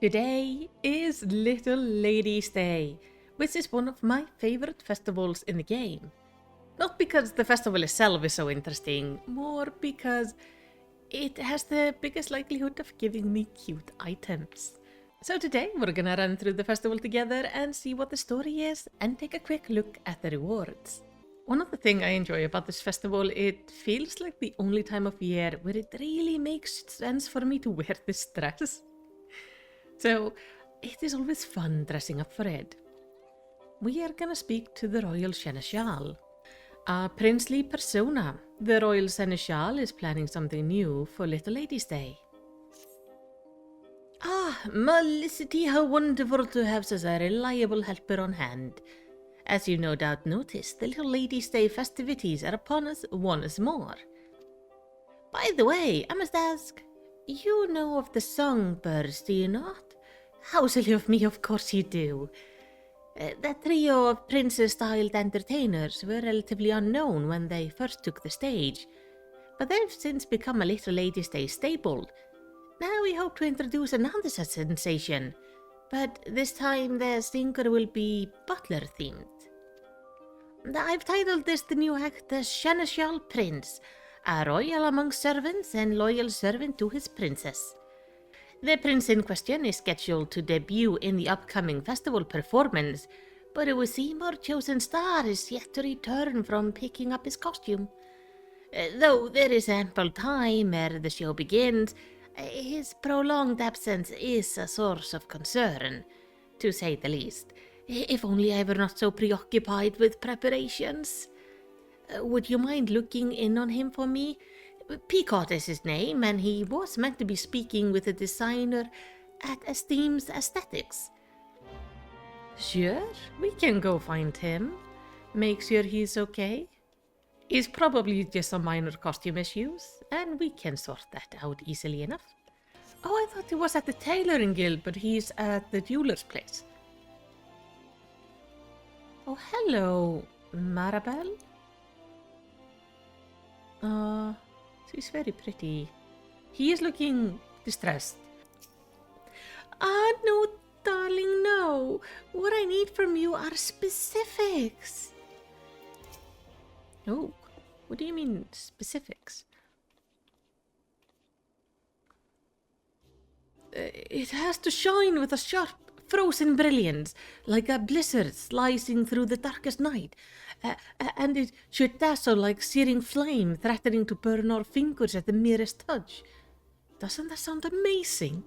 Today is Little Lady's Day, which is one of my favorite festivals in the game. Not because the festival itself is so interesting, more because it has the biggest likelihood of giving me cute items. So today we're gonna run through the festival together and see what the story is and take a quick look at the rewards. One of the things I enjoy about this festival, it feels like the only time of year where it really makes sense for me to wear this dress. So it is always fun dressing up for it. We are gonna speak to the Royal Seneschal. A princely persona, the Royal Seneschal is planning something new for Little Lady's Day. Ah, Felicity, how wonderful to have such a reliable helper on hand. As you no doubt noticed, the Little Lady's Day festivities are upon us once more. By the way, I must ask, you know of the songbirds, do you not? How silly of me, of course you do. That trio of princess-styled entertainers were relatively unknown when they first took the stage, but they've since become a Little Lady's Day staple. Now we hope to introduce another such sensation, but this time the singer will be butler-themed. I've titled this the new act the Seneschal Prince, a royal among servants and loyal servant to his princess. The prince in question is scheduled to debut in the upcoming festival performance, but it would seem our chosen star is yet to return from picking up his costume. Though there is ample time ere the show begins, his prolonged absence is a source of concern, to say the least. If only I were not so preoccupied with preparations. Would you mind looking in on him for me? Peacock is his name, and he was meant to be speaking with a designer at Esteem's Aesthetics. Sure, we can go find him. Make sure he's okay. He's probably just some minor costume issues, and we can sort that out easily enough. Oh, I thought he was at the tailoring guild, but he's at the jeweler's place. Oh, hello, Maribel. She's very pretty. He is looking distressed. Ah, no, darling, no. What I need from you are specifics. Oh, what do you mean, specifics? It has to shine with a sharp, frozen brilliance, like a blizzard slicing through the darkest night. And it should dazzle like searing flame, threatening to burn our fingers at the merest touch. Doesn't that sound amazing?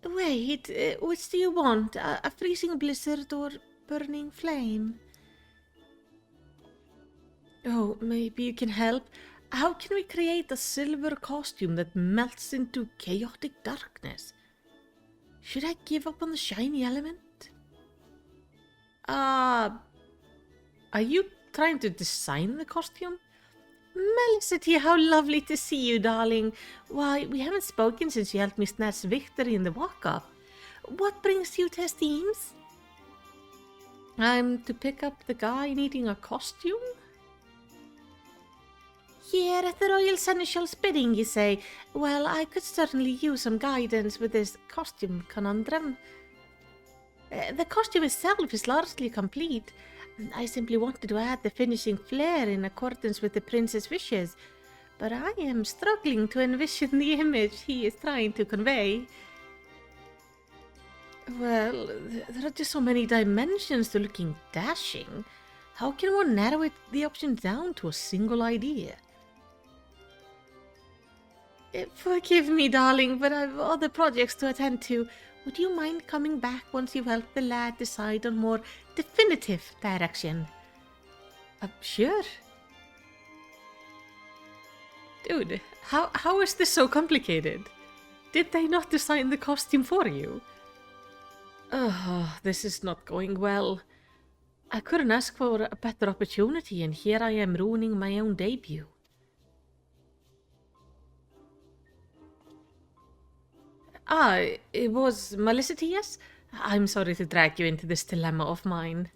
Wait, which do you want? A freezing blizzard or burning flame? Oh, maybe you can help. How can we create a silver costume that melts into chaotic darkness? Should I give up on the shiny element? Are you trying to design the costume? Felicity, how lovely to see you, darling. Why, we haven't spoken since you helped me snatch victory in the walk-up. What brings you to Esteem's? I'm to pick up the guy needing a costume? Here at the Royal Seneschal's bidding, you say? Well, I could certainly use some guidance with this costume conundrum. The costume itself is largely complete. I simply wanted to add the finishing flair in accordance with the prince's wishes, but I am struggling to envision the image he is trying to convey. Well, there are just so many dimensions to looking dashing. How can one narrow the options down to a single idea? Forgive me, darling, but I've other projects to attend to. Would you mind coming back once you've helped the lad decide on more definitive direction? Sure. Dude, how is this so complicated? Did they not design the costume for you? Oh, this is not going well. I couldn't ask for a better opportunity, and here I am ruining my own debut. It was Felicity, yes? I'm sorry to drag you into this dilemma of mine.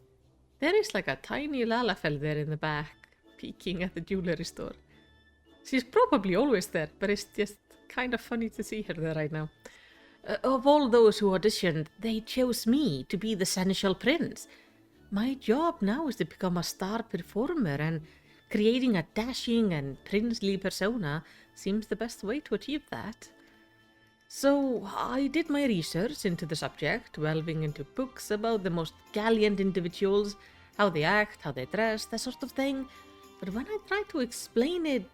There is like a tiny Lalafell there in the back, peeking at the jewelry store. She's probably always there, but it's just kind of funny to see her there right now. Of all those who auditioned, they chose me to be the seneschal prince. My job now is to become a star performer, and creating a dashing and princely persona seems the best way to achieve that. So I did my research into the subject, delving into books about the most gallant individuals, how they act, how they dress, that sort of thing. But when I tried to explain it,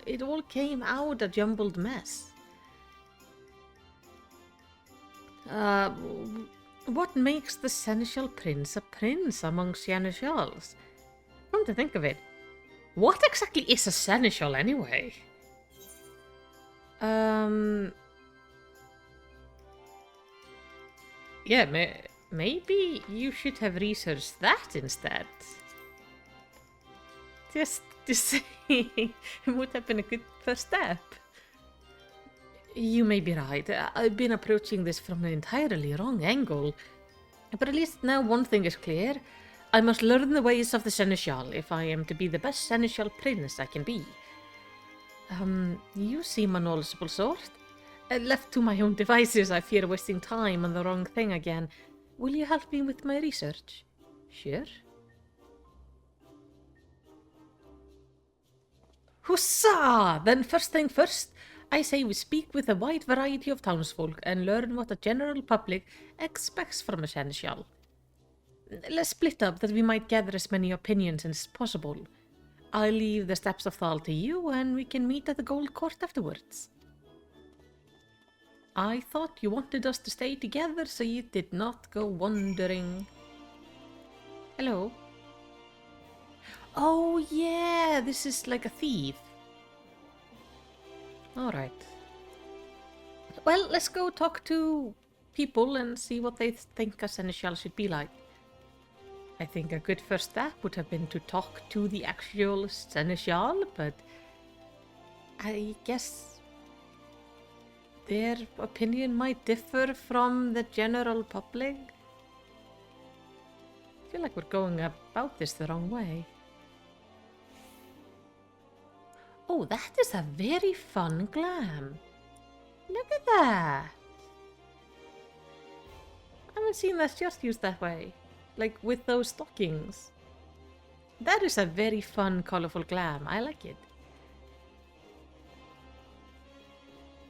it all came out a jumbled mess. What makes the seneschal prince a prince among seneschals? Come to think of it, what exactly is a seneschal anyway? Yeah, maybe you should have researched that instead. Just saying, it would have been a good first step. You may be right. I've been approaching this from an entirely wrong angle. But at least now one thing is clear. I must learn the ways of the seneschal if I am to be the best seneschal prince I can be. You seem a knowledgeable sort. Left to my own devices, I fear wasting time on the wrong thing again. Will you help me with my research? Sure. Huzzah! Then first thing first, I say we speak with a wide variety of townsfolk and learn what the general public expects from a seneschal. Let's split up that we might gather as many opinions as possible. I'll leave the steps of thought to you, and we can meet at the Gold Court afterwards. I thought you wanted us to stay together so you did not go wandering. Hello. Oh yeah, this is like a thief. Alright. Well, let's go talk to people and see what they think a seneschal should be like. I think a good first step would have been to talk to the actual seneschal, but I guess their opinion might differ from the general public. I feel like we're going about this the wrong way. Oh, that is a very fun glam. Look at that. I haven't seen that just used that way. Like with those stockings. That is a very fun, colorful glam. I like it.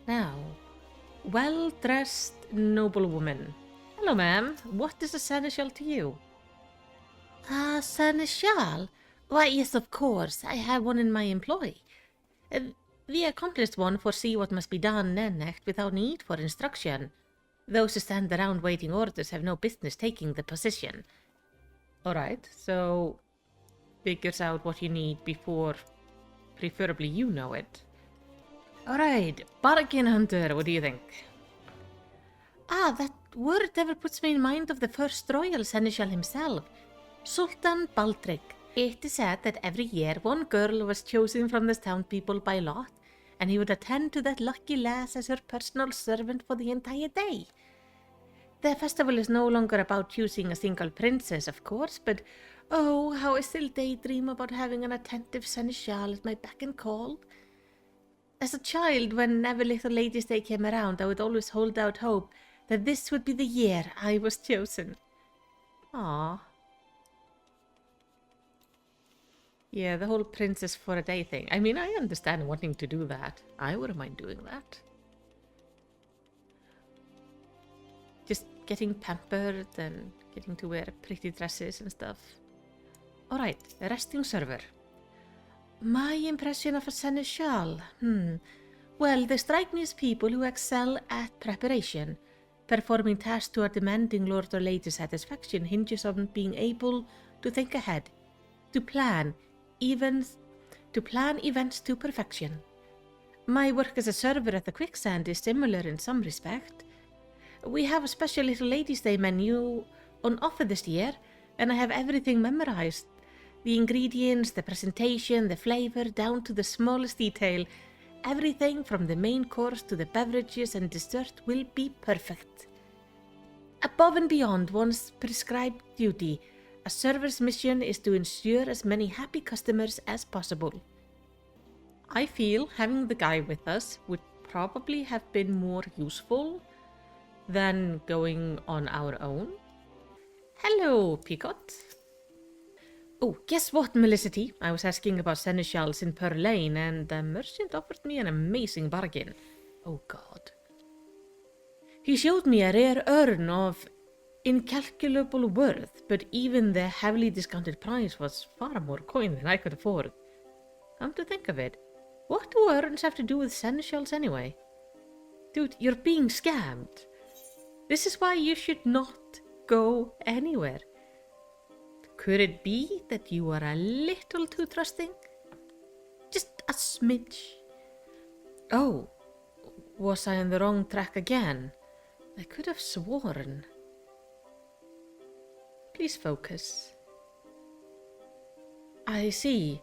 Now, well-dressed noblewoman. Hello, ma'am. What is a seneschal to you? A seneschal? Why, yes, of course. I have one in my employ. The accomplished one foresee what must be done and act without need for instruction. Those who stand around waiting orders have no business taking the position. Alright, so figures out what you need before, preferably you know it. Alright, bargain hunter, what do you think? Ah, that word ever puts me in mind of the first royal seneschal himself, Sultan Baldric. It is said that every year one girl was chosen from the town people by lot, and he would attend to that lucky lass as her personal servant for the entire day. The festival is no longer about choosing a single princess, of course, but oh, how I still daydream about having an attentive seneschal at my beck and call. As a child, whenever Little Ladies' Day came around, I would always hold out hope that this would be the year I was chosen. Ah. Yeah, the whole princess for a day thing. I mean, I understand wanting to do that. I wouldn't mind doing that. Just getting pampered and getting to wear pretty dresses and stuff. Alright, resting server. My impression of a seneschal? Well, they strike me as people who excel at preparation. Performing tasks to our demanding lord or lady's satisfaction hinges on being able to think ahead, to plan events to perfection. My work as a server at the Quicksand is similar in some respect. We have a special Little Ladies' Day menu on offer this year, and I have everything memorized. The ingredients, the presentation, the flavor, down to the smallest detail. Everything from the main course to the beverages and dessert will be perfect. Above and beyond one's prescribed duty, a server's mission is to ensure as many happy customers as possible. I feel having the guy with us would probably have been more useful, than going on our own. Hello, Picot. Oh, guess what, Melicity? I was asking about seneschals in Pearl Lane, and the merchant offered me an amazing bargain. Oh, God. He showed me a rare urn of incalculable worth, but even the heavily discounted price was far more coin than I could afford. Come to think of it, what do urns have to do with seneschals anyway? Dude, you're being scammed. This is why you should not go anywhere. Could it be that you are a little too trusting? Just a smidge. Oh, was I on the wrong track again? I could have sworn. Please focus. I see.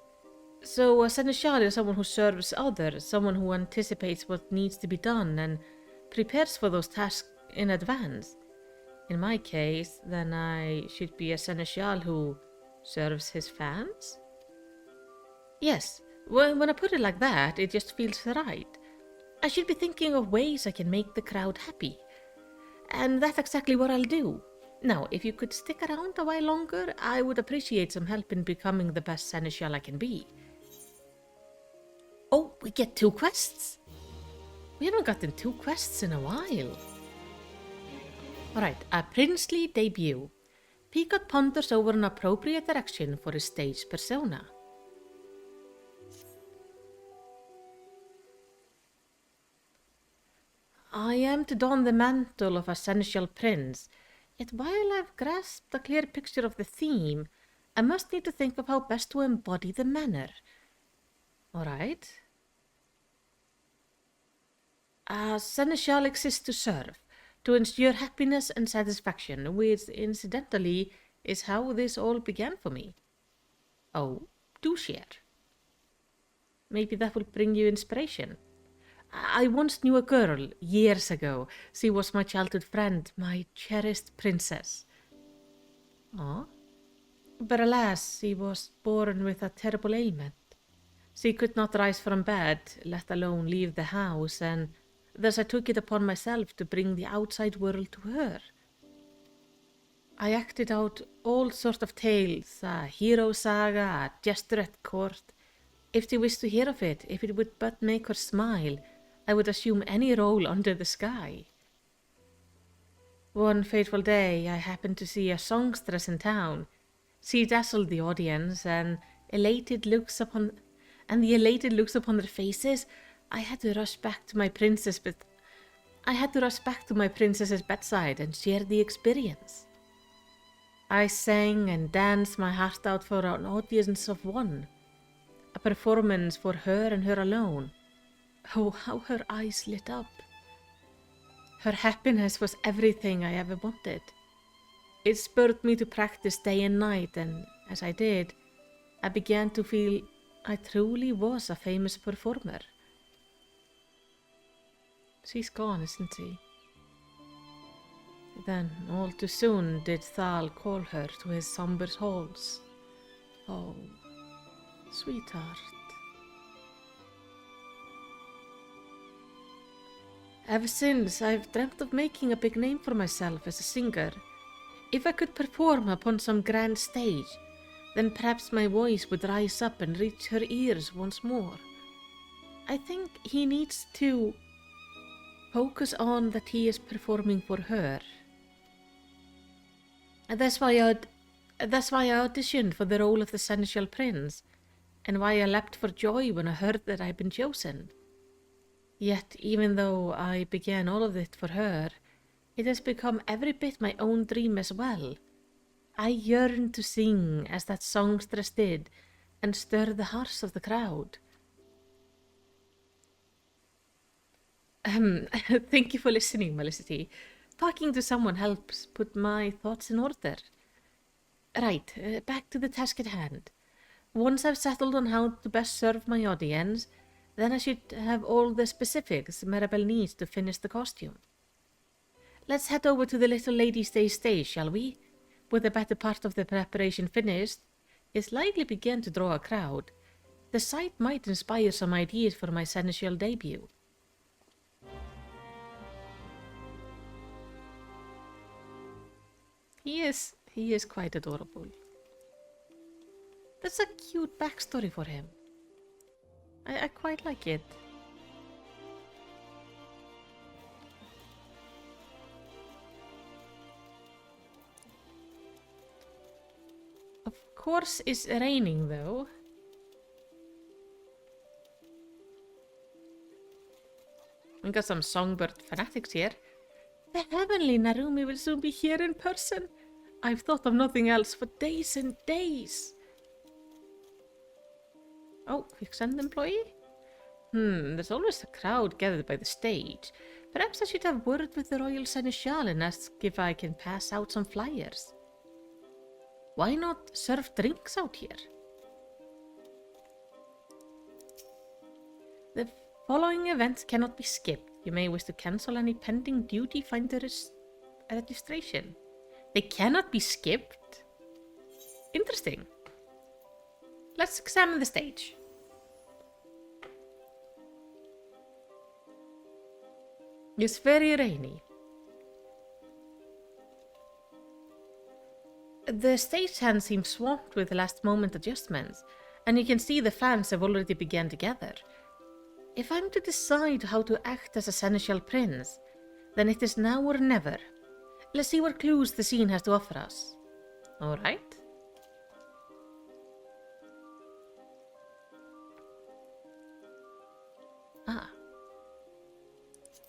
So a seneschal is someone who serves others, someone who anticipates what needs to be done and prepares for those tasks in advance. In my case, then I should be a seneschal who serves his fans? Yes, when I put it like that, it just feels right. I should be thinking of ways I can make the crowd happy. And that's exactly what I'll do. Now, if you could stick around a while longer, I would appreciate some help in becoming the best seneschal I can be. Oh, we get 2 quests? We haven't gotten 2 quests in a while. Alright, a princely debut. Picot ponders over an appropriate direction for his stage persona. I am to don the mantle of a seneschal prince, yet while I've grasped a clear picture of the theme, I must need to think of how best to embody the manner. Alright. A seneschal exists to serve, to ensure happiness and satisfaction, which incidentally is how this all began for me. Oh, do share. Maybe that will bring you inspiration. I once knew a girl, years ago. She was my childhood friend, my cherished princess. Ah, but alas, she was born with a terrible ailment. She could not rise from bed, let alone leave the house, and thus I took it upon myself to bring the outside world to her. I acted out all sorts of tales, a hero saga, a jester at court. If she wished to hear of it, if it would but make her smile, I would assume any role under the sky. One fateful day, I happened to see a songstress in town. She dazzled the audience, and the elated looks upon their faces. I had to rush back to my princess's bedside and share the experience. I sang and danced my heart out for an audience of one, a performance for her and her alone. Oh, how her eyes lit up. Her happiness was everything I ever wanted. It spurred me to practice day and night, and as I did, I began to feel I truly was a famous performer. She's gone, isn't she? Then, all too soon, did Thal call her to his somber halls. Oh, sweetheart. Ever since, I've dreamt of making a big name for myself as a singer. If I could perform upon some grand stage, then perhaps my voice would rise up and reach her ears once more. I think he needs to focus on that he is performing for her. And that's why I auditioned for the role of the seneschal prince, and why I leapt for joy when I heard that I'd been chosen. Yet, even though I began all of it for her, it has become every bit my own dream as well. I yearn to sing as that songstress did, and stir the hearts of the crowd. Thank you for listening, Melicity. Talking to someone helps put my thoughts in order. Right, back to the task at hand. Once I've settled on how to best serve my audience, then I should have all the specifics Maribel needs to finish the costume. Let's head over to the little lady's stage, shall we? With the better part of the preparation finished, it's likely began to draw a crowd. The sight might inspire some ideas for my seneschal debut. He is quite adorable. That's a cute backstory for him. I quite like it. Of course it's raining though. We got some songbird fanatics here. The heavenly Narumi will soon be here in person. I've thought of nothing else for days and days. Oh, quicksand employee? There's always a crowd gathered by the stage. Perhaps I should have word with the Royal Seneschal and ask if I can pass out some flyers. Why not serve drinks out here? The following events cannot be skipped. You may wish to cancel any pending duty finder registration. They cannot be skipped? Interesting. Let's examine the stage. It's very rainy. The stagehand seems swamped with last-moment adjustments, and you can see the fans have already begun to gather. If I'm to decide how to act as a seneschal prince, then it is now or never. Let's see what clues the scene has to offer us. Alright.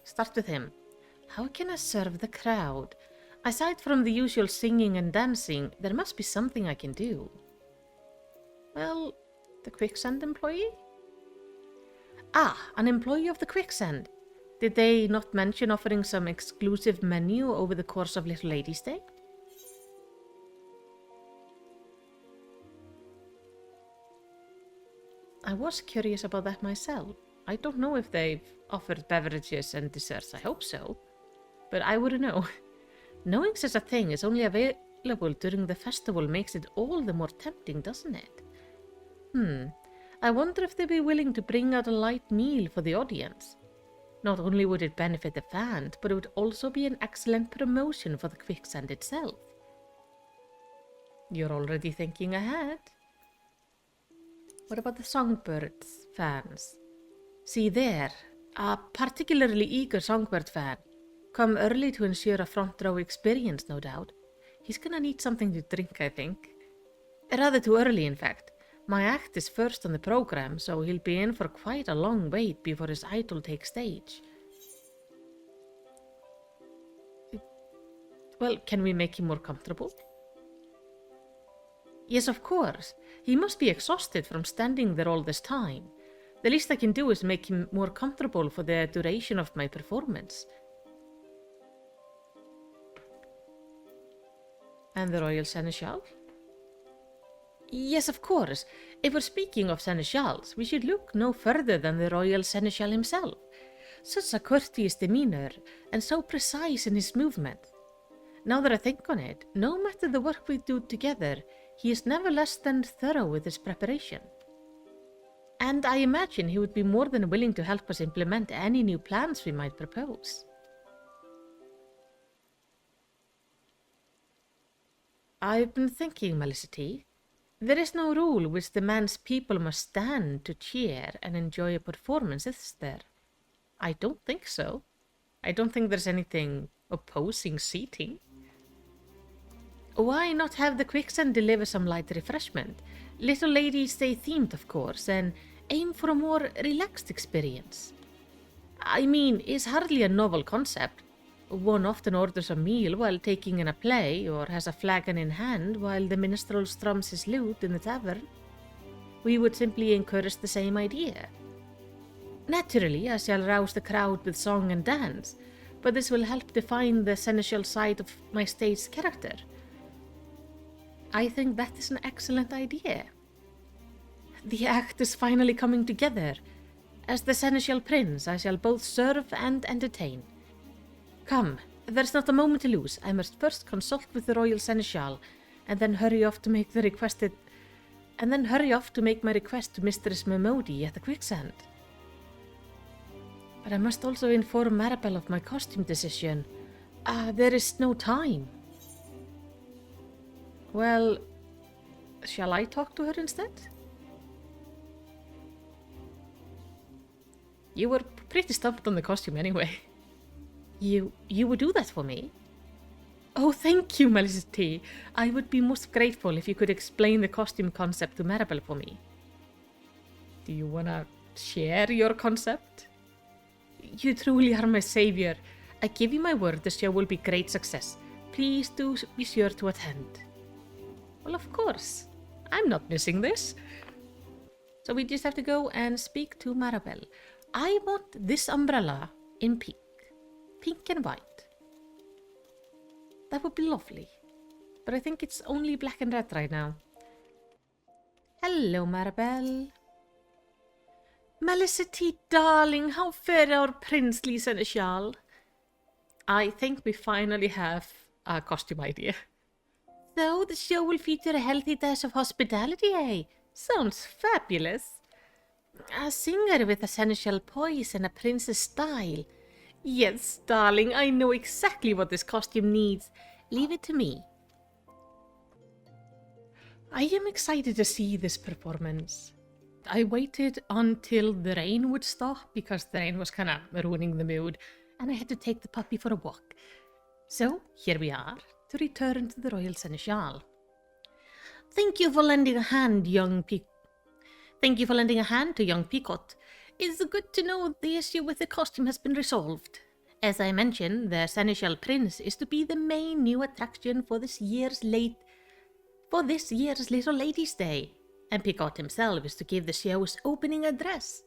Start with him. How can I serve the crowd? Aside from the usual singing and dancing, there must be something I can do. Well, the quicksand employee? An employee of the quicksand. Did they not mention offering some exclusive menu over the course of Little Lady's Day? I was curious about that myself. I don't know if they've offered beverages and desserts. I hope so. But I wouldn't know. Knowing such a thing is only available during the festival makes it all the more tempting, doesn't it? I wonder if they'd be willing to bring out a light meal for the audience. Not only would it benefit the fans, but it would also be an excellent promotion for the quicksand itself. You're already thinking ahead. What about the songbirds fans? See there, a particularly eager songbird fan. Come early to ensure a front row experience, no doubt. He's gonna need something to drink, I think. Rather too early, in fact. My act is first on the program, so he'll be in for quite a long wait before his idol takes stage. Well, can we make him more comfortable? Yes, of course. He must be exhausted from standing there all this time. The least I can do is make him more comfortable for the duration of my performance. And the Royal Seneschal? Yes, of course. If we're speaking of Seneschals, we should look no further than the Royal Seneschal himself. Such a courteous demeanour, and so precise in his movement. Now that I think on it, no matter the work we do together, he is never less than thorough with his preparation. And I imagine he would be more than willing to help us implement any new plans we might propose. I've been thinking, Melicity. There is no rule which demands people must stand to cheer and enjoy a performance, is there? I don't think so. I don't think there's anything opposing seating. Why not have the quicksand deliver some light refreshment? Little Lady's Day themed, of course, and aim for a more relaxed experience. I mean, it's hardly a novel concept. One often orders a meal while taking in a play, or has a flagon in hand while the minstrel strums his lute in the tavern. We would simply encourage the same idea. Naturally, I shall rouse the crowd with song and dance, but this will help define the seneschal side of my stage's character. I think that is an excellent idea. The act is finally coming together. As the seneschal prince, I shall both serve and entertain. Come, there's not a moment to lose. I must first consult with the royal seneschal, and then hurry off to make my request to Mistress Memodi at the quicksand. But I must also inform Maribel of my costume decision. There is no time. Well, shall I talk to her instead? You were pretty stumped on the costume anyway. You would do that for me? Oh, thank you, Melicity. I would be most grateful if you could explain the costume concept to Maribel for me. Do you wanna share your concept? You truly are my savior. I give you my word the show will be a great success. Please do be sure to attend. Well, of course. I'm not missing this. So we just have to go and speak to Maribel. I want this umbrella in pink. Pink and white. That would be lovely. But I think it's only black and red right now. Hello, Maribel. Melicity, darling, how fair our princely seneschal. I think we finally have a costume idea. So, the show will feature a healthy dash of hospitality, eh? Sounds fabulous. A singer with a seneschal poise and a princess style. Yes, darling, I know exactly what this costume needs. Leave it to me. I am excited to see this performance. I waited until the rain would stop because the rain was kind of ruining the mood and I had to take the puppy for a walk. So here we are to return to the Royal Seneschal. Thank you for lending a hand, Thank you for lending a hand to young Picot. It's good to know the issue with the costume has been resolved. As I mentioned, the Seneschal Prince is to be the main new attraction for this year's Little Ladies' Day, and Picot himself is to give the show's opening address.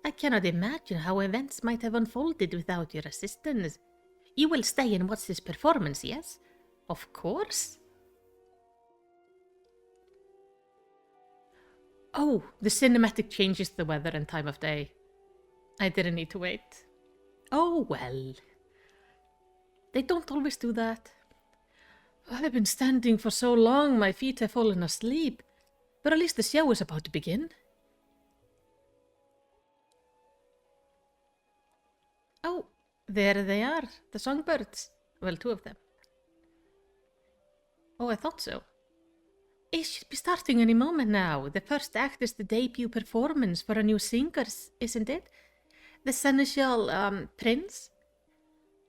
I cannot imagine how events might have unfolded without your assistance. You will stay and watch this performance, yes? Of course. Oh, the cinematic changes the weather and time of day. I didn't need to wait. Oh well. They don't always do that. I've been standing for so long my feet have fallen asleep. But at least the show is about to begin. Oh, there they are, the songbirds. Well, 2 of them. Oh, I thought so. It should be starting any moment now. The first act is the debut performance for a new singers, isn't it? The Seneschal, Prince?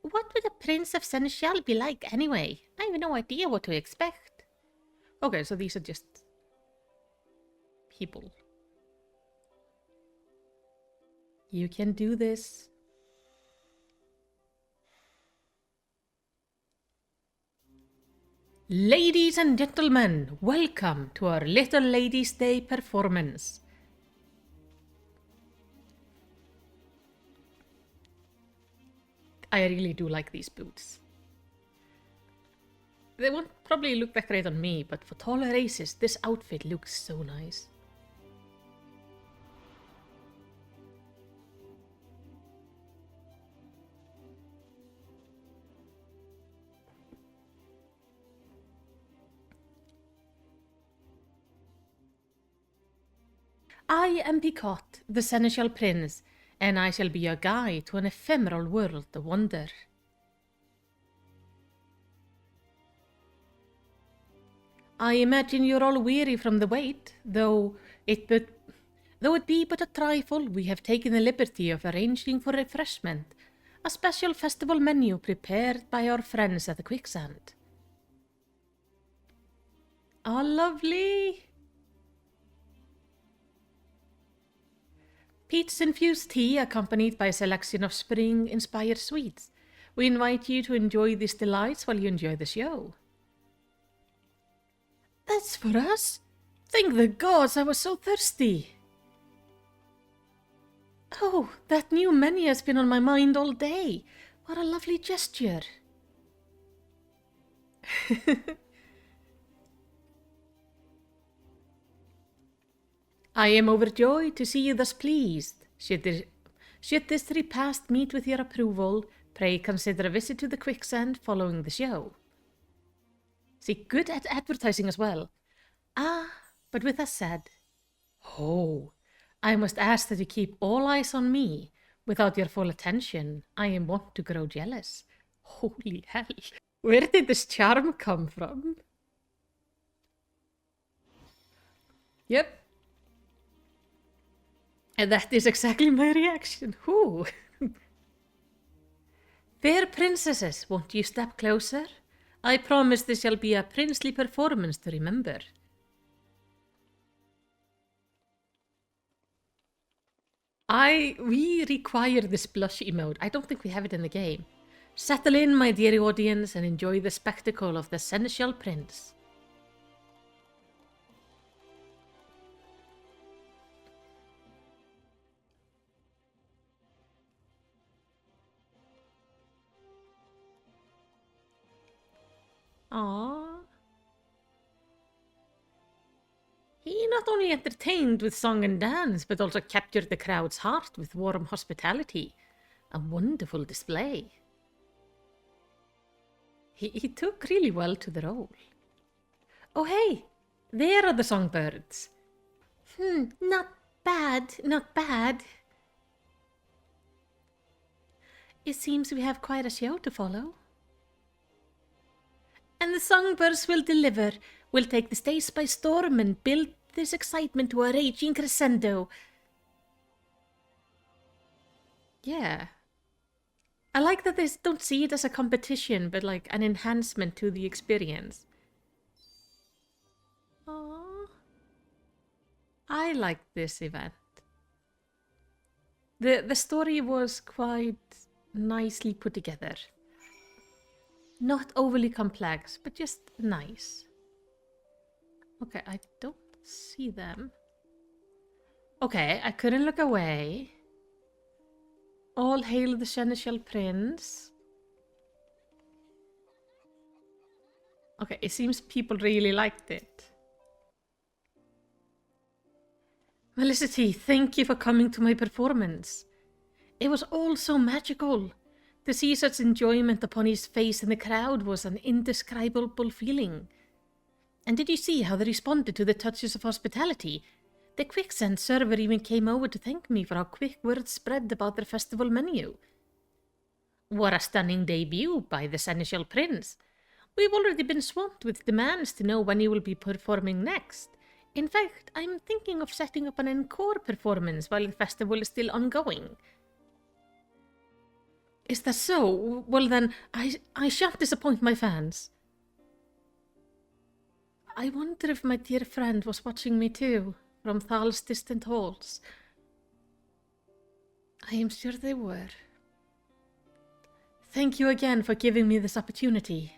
What would a Prince of Seneschal be like anyway? I have no idea what to expect. Okay, so these are just people. You can do this. Ladies and gentlemen, welcome to our Little Ladies' Day performance. I really do like these boots. They won't probably look that great on me, but for taller races, this outfit looks so nice. I am Picot, the Seneschal Prince, and I shall be your guide to an ephemeral world of wonder. I imagine you're all weary from the wait, though it be but a trifle, we have taken the liberty of arranging for refreshment, a special festival menu prepared by our friends at the Quicksand. Oh, lovely! Peach-infused tea accompanied by a selection of spring-inspired sweets. We invite you to enjoy these delights while you enjoy the show. That's for us? Thank the gods, I was so thirsty. Oh, that new menu has been on my mind all day. What a lovely gesture. I am overjoyed to see you thus pleased. Should this repast meet with your approval, pray consider a visit to the Quicksand following the show. See, good at advertising as well. Ah, but with that said, oh, I must ask that you keep all eyes on me. Without your full attention, I am wont to grow jealous. Holy hell, where did this charm come from? Yep. And that is exactly my reaction. Whoo. Fair princesses, won't you step closer? I promise this shall be a princely performance to remember. We require this blush emote. I don't think we have it in the game. Settle in, my dear audience, and enjoy the spectacle of the seneschal prince. Aww. He not only entertained with song and dance, but also captured the crowd's heart with warm hospitality. A wonderful display. He took really well to the role. Oh hey, there are the songbirds. Not bad, not bad. It seems we have quite a show to follow. And the songbirds will deliver. We'll take the stage by storm and build this excitement to a raging crescendo. Yeah. I like that they don't see it as a competition, but like an enhancement to the experience. Aww. I like this event. The story was quite nicely put together. Not overly complex, but just nice. Okay, I don't see them. Okay, I couldn't look away. All hail the seneschal prince. Okay, it seems people really liked it. Felicity, thank you for coming to my performance. It was all so magical. To see such enjoyment upon his face in the crowd was an indescribable feeling. And did you see how they responded to the touches of hospitality? The quicksand server even came over to thank me for how quick word spread about their festival menu. What a stunning debut by the seneschal prince. We've already been swamped with demands to know when he will be performing next. In fact, I'm thinking of setting up an encore performance while the festival is still ongoing. Is that so? Well then, I shan't disappoint my fans. I wonder if my dear friend was watching me too, from Thal's distant halls. I am sure they were. Thank you again for giving me this opportunity.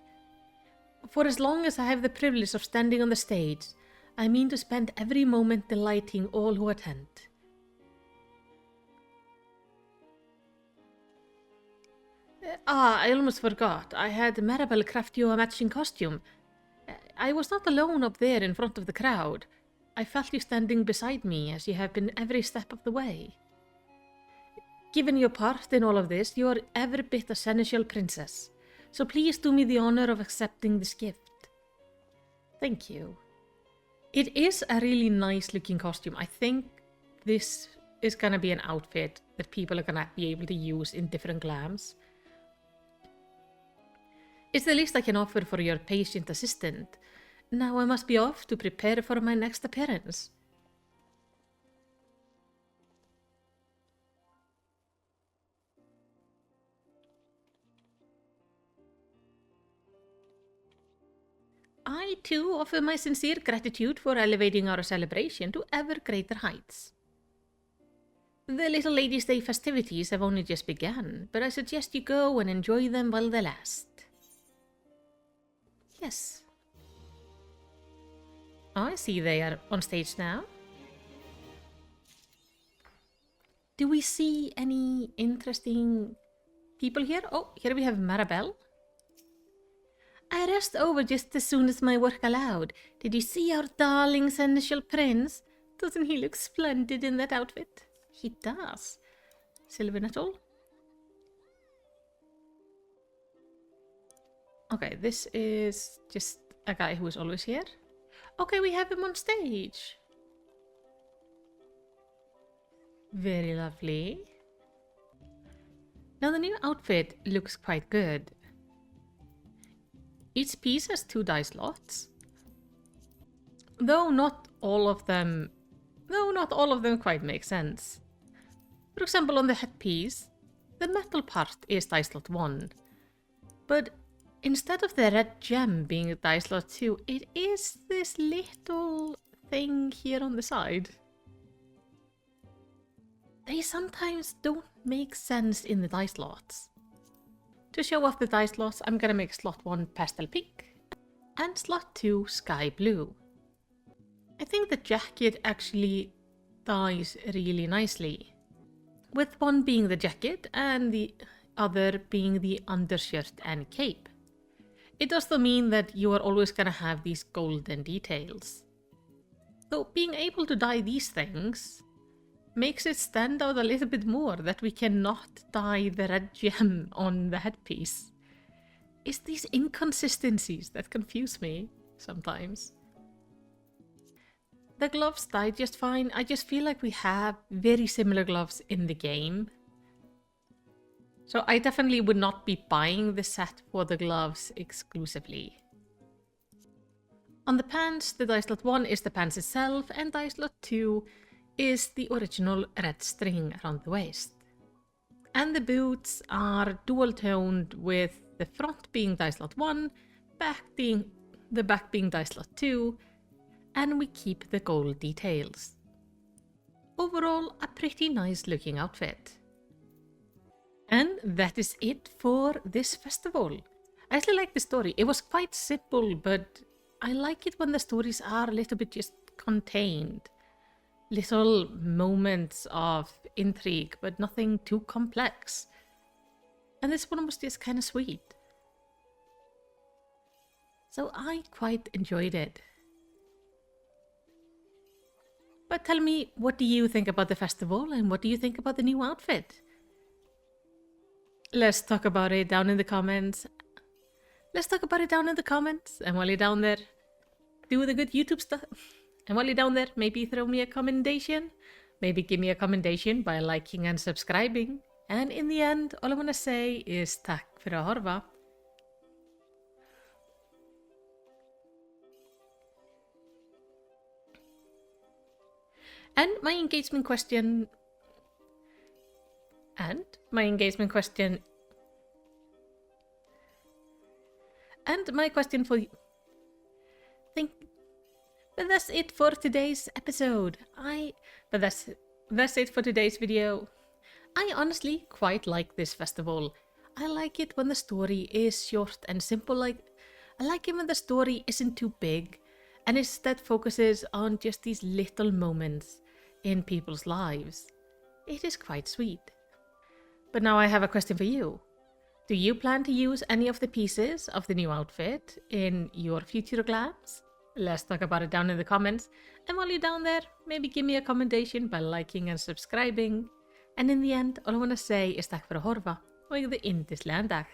For as long as I have the privilege of standing on the stage, I mean to spend every moment delighting all who attend. I almost forgot. I had Maribel craft you a matching costume. I was not alone up there in front of the crowd. I felt you standing beside me as you have been every step of the way. Given your part in all of this, you are every bit a seneschal princess. So please do me the honor of accepting this gift. Thank you. It is a really nice looking costume. I think this is gonna be an outfit that people are gonna be able to use in different glams. It's the least I can offer for your patient assistant. Now I must be off to prepare for my next appearance. I too offer my sincere gratitude for elevating our celebration to ever greater heights. The Little Ladies' Day festivities have only just begun, but I suggest you go and enjoy them while they last. Yes. Oh, I see they are on stage now. Do we see any interesting people here? Oh, here we have Maribel. I rushed over just as soon as my work allowed. Did you see our darling seneschal prince? Doesn't he look splendid in that outfit? He does. Silver Nettle. Okay, this is just a guy who is always here. Okay, we have him on stage. Very lovely. Now the new outfit looks quite good. Each piece has 2 die slots. Though not all of them, no, not all of them quite make sense. For example, on the headpiece, the metal part is die slot 1, but instead of the red gem being die slot 2, it is this little thing here on the side. They sometimes don't make sense in the die slots. To show off the die slots, I'm gonna make slot 1 pastel pink and slot 2 sky blue. I think the jacket actually dies really nicely, with one being the jacket and the other being the undershirt and cape. It does though mean that you are always gonna have these golden details. So being able to dye these things makes it stand out a little bit more that we cannot dye the red gem on the headpiece. It's these inconsistencies that confuse me sometimes. The gloves dyed just fine. I just feel like we have very similar gloves in the game. So I definitely would not be buying the set for the gloves exclusively. On the pants, the die slot 1 is the pants itself, and die slot 2 is the original red string around the waist. And the boots are dual toned, with the front being die slot 1, the back being die slot 2, and we keep the gold details. Overall, a pretty nice looking outfit. And that is it for this festival. I actually like the story. It was quite simple, but I like it when the stories are a little bit just contained. Little moments of intrigue, but nothing too complex. And this one was just kind of sweet. So I quite enjoyed it. But tell me, what do you think about the festival, and what do you think about the new outfit? Let's talk about it down in the comments. And while you're down there, do the good YouTube stuff. And while you're down there, maybe throw me a commendation. Maybe give me a commendation by liking and subscribing. And in the end, all I want to say is tack för att horfa. And my engagement question for you. But that's it for today's episode. That's it for today's video. I honestly quite like this festival. I like it when the story is short and simple. I like it when the story isn't too big and instead focuses on just these little moments in people's lives. It is quite sweet. But now I have a question for you. Do you plan to use any of the pieces of the new outfit in your future glams? Let's talk about it down in the comments. And while you're down there, maybe give me a commendation by liking and subscribing. And in the end, all I want to say is tack för att horfa och the yndislegan dag.